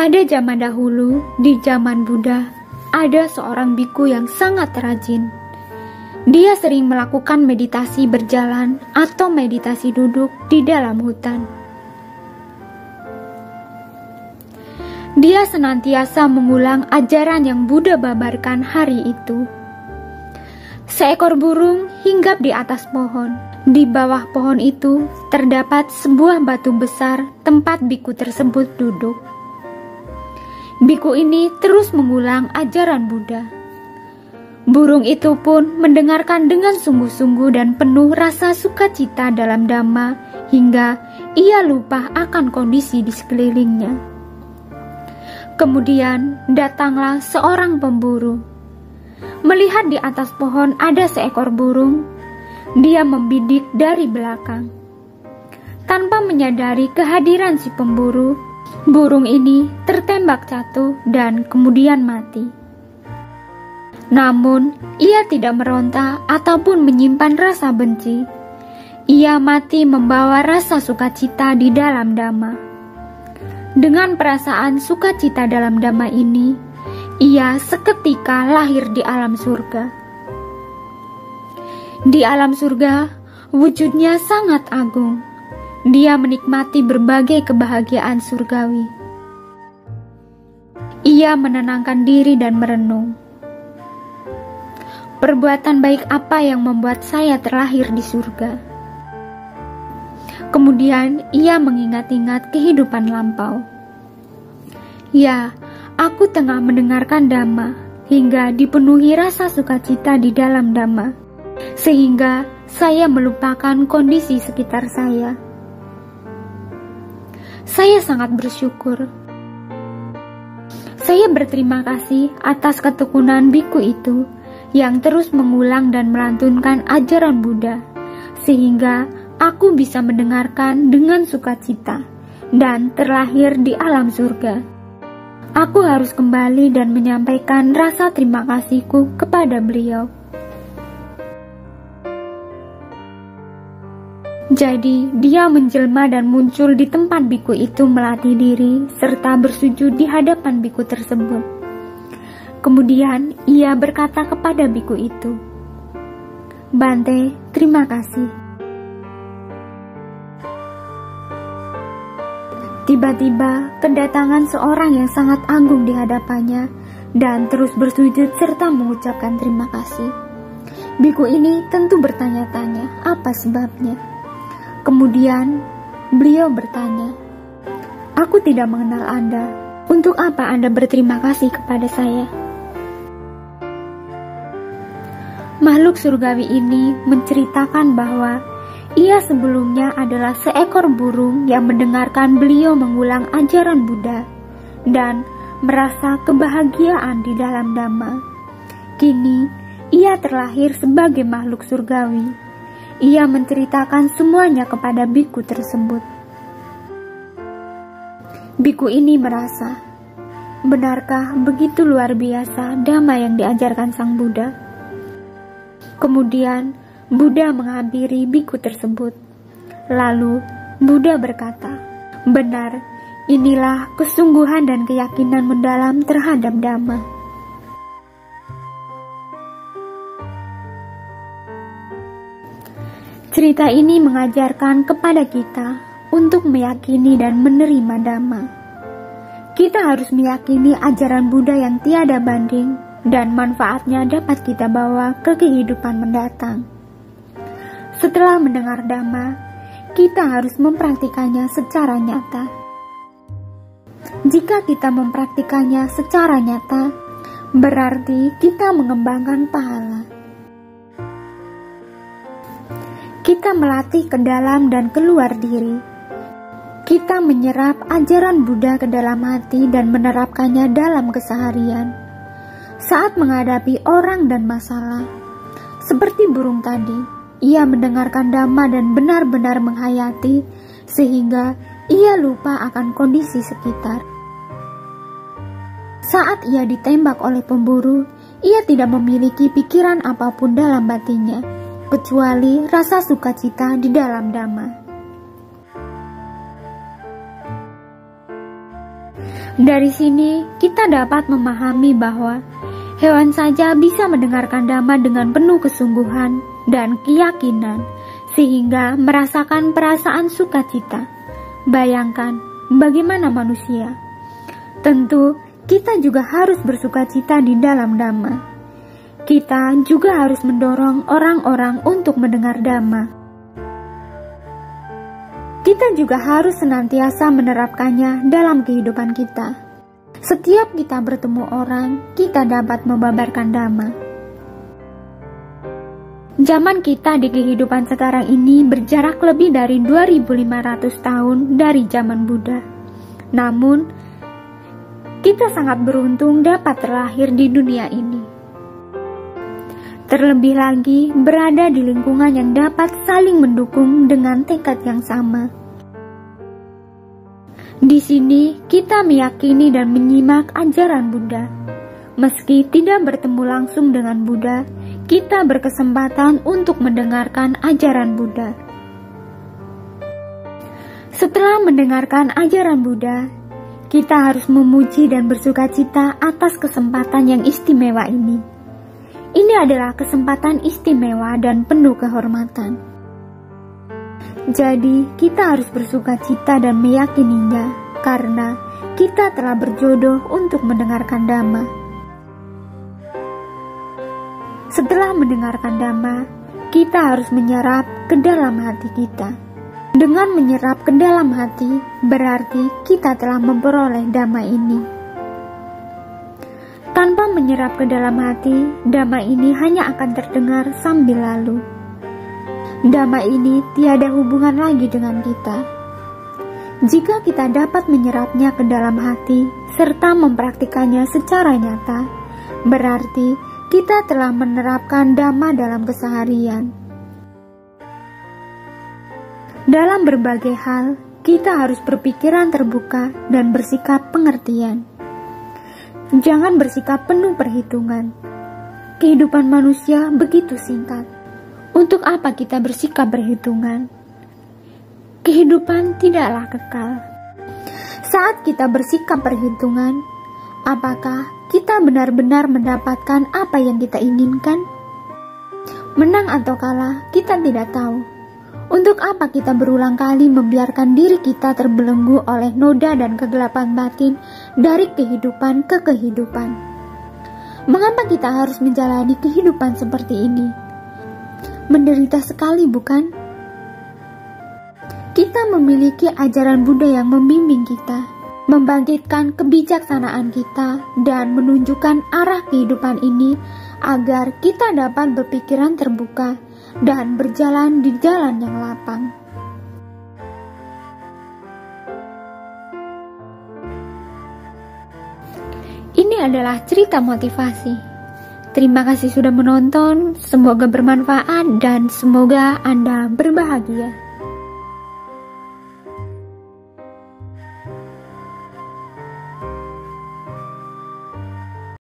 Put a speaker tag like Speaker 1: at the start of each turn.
Speaker 1: Pada zaman dahulu, di zaman Buddha, ada seorang biku yang sangat rajin. Dia sering melakukan meditasi berjalan atau meditasi duduk di dalam hutan. Dia senantiasa mengulang ajaran yang Buddha babarkan hari itu. Seekor burung hinggap di atas pohon. Di bawah pohon itu terdapat sebuah batu besar tempat biku tersebut duduk. Biku ini terus mengulang ajaran Buddha. Burung itu pun mendengarkan dengan sungguh-sungguh dan penuh rasa sukacita dalam Dhamma hingga ia lupa akan kondisi di sekelilingnya. Kemudian datanglah seorang pemburu. Melihat di atas pohon ada seekor burung, dia membidik dari belakang. Tanpa menyadari kehadiran si pemburu, burung ini tertembak jatuh dan kemudian mati. Namun, ia tidak meronta ataupun menyimpan rasa benci. Ia mati membawa rasa sukacita di dalam Dhamma. Dengan perasaan sukacita dalam Dhamma ini, ia seketika lahir di alam surga. Di alam surga, wujudnya sangat agung. Dia menikmati berbagai kebahagiaan surgawi. Ia menenangkan diri dan merenung. Perbuatan baik apa yang membuat saya terlahir di surga? Kemudian ia mengingat-ingat kehidupan lampau. Ya, aku tengah mendengarkan Dhamma hingga dipenuhi rasa sukacita di dalam Dhamma, sehingga saya melupakan kondisi sekitar saya. Saya sangat bersyukur. Saya berterima kasih atas ketekunan biku itu yang terus mengulang dan melantunkan ajaran Buddha, sehingga aku bisa mendengarkan dengan sukacita dan terlahir di alam surga. Aku harus kembali dan menyampaikan rasa terima kasihku kepada beliau. Jadi, dia menjelma dan muncul di tempat biku itu melatih diri serta bersujud di hadapan biku tersebut. Kemudian, ia berkata kepada biku itu, "Bante, terima kasih." Tiba-tiba, kedatangan seorang yang sangat agung di hadapannya dan terus bersujud serta mengucapkan terima kasih. Biku ini tentu bertanya-tanya apa sebabnya. Kemudian beliau bertanya, "Aku tidak mengenal Anda. Untuk apa Anda berterima kasih kepada saya?" Makhluk surgawi ini menceritakan bahwa ia sebelumnya adalah seekor burung yang mendengarkan beliau mengulang ajaran Buddha dan merasa kebahagiaan di dalam Dhamma. Kini, ia terlahir sebagai makhluk surgawi. Ia menceritakan semuanya kepada biku tersebut. Biku ini merasa, benarkah begitu luar biasa Dhamma yang diajarkan Sang Buddha? Kemudian, Buddha menghampiri biku tersebut. Lalu, Buddha berkata, "Benar, inilah kesungguhan dan keyakinan mendalam terhadap Dhamma." Cerita ini mengajarkan kepada kita untuk meyakini dan menerima Dhamma. Kita harus meyakini ajaran Buddha yang tiada banding dan manfaatnya dapat kita bawa ke kehidupan mendatang. Setelah mendengar Dhamma, kita harus mempraktikannya secara nyata. Jika kita mempraktikannya secara nyata, berarti kita mengembangkan pahala. Kita melatih ke dalam dan keluar diri. Kita menyerap ajaran Buddha ke dalam hati dan menerapkannya dalam keseharian. Saat menghadapi orang dan masalah, seperti burung tadi, ia mendengarkan Dhamma dan benar-benar menghayati, sehingga ia lupa akan kondisi sekitar. Saat ia ditembak oleh pemburu, ia tidak memiliki pikiran apapun dalam batinnya, kecuali rasa sukacita di dalam Dhamma. Dari sini kita dapat memahami bahwa hewan saja bisa mendengarkan dhamma dengan penuh kesungguhan dan keyakinan, sehingga merasakan perasaan sukacita. Bayangkan bagaimana manusia. Tentu kita juga harus bersukacita di dalam dhamma. Kita juga harus mendorong orang-orang untuk mendengar dhamma. Kita juga harus senantiasa menerapkannya dalam kehidupan kita. Setiap kita bertemu orang, kita dapat membabarkan dhamma. Zaman kita di kehidupan sekarang ini berjarak lebih dari 2500 tahun dari zaman Buddha. Namun, kita sangat beruntung dapat terlahir di dunia ini. Terlebih lagi berada di lingkungan yang dapat saling mendukung dengan tekad yang sama. Di sini kita meyakini dan menyimak ajaran Buddha. Meski tidak bertemu langsung dengan Buddha, kita berkesempatan untuk mendengarkan ajaran Buddha. Setelah mendengarkan ajaran Buddha, kita harus memuji dan bersukacita atas kesempatan yang istimewa ini. Ini adalah kesempatan istimewa dan penuh kehormatan. Jadi, kita harus bersukacita dan meyakininya karena kita telah berjodoh untuk mendengarkan dhamma. Setelah mendengarkan dhamma, kita harus menyerap ke dalam hati kita. Dengan menyerap ke dalam hati, berarti kita telah memperoleh dhamma ini. Tanpa menyerap ke dalam hati, dhamma ini hanya akan terdengar sambil lalu. Dhamma ini tiada hubungan lagi dengan kita. Jika kita dapat menyerapnya ke dalam hati, serta mempraktikannya secara nyata, berarti kita telah menerapkan dhamma dalam keseharian. Dalam berbagai hal, kita harus berpikiran terbuka dan bersikap pengertian. Jangan bersikap penuh perhitungan. Kehidupan manusia begitu singkat. Untuk apa kita bersikap berhitungan? Kehidupan tidaklah kekal. Saat kita bersikap perhitungan, apakah kita benar-benar mendapatkan apa yang kita inginkan? Menang atau kalah, kita tidak tahu. Untuk apa kita berulang kali membiarkan diri kita terbelenggu oleh noda dan kegelapan batin dari kehidupan ke kehidupan? Mengapa kita harus menjalani kehidupan seperti ini? Menderita sekali, bukan? Kita memiliki ajaran Buddha yang membimbing kita, membangkitkan kebijaksanaan kita, dan menunjukkan arah kehidupan ini agar kita dapat berpikiran terbuka dan berjalan di jalan yang lapang. Ini adalah cerita motivasi. Terima kasih sudah menonton, semoga bermanfaat dan semoga Anda berbahagia.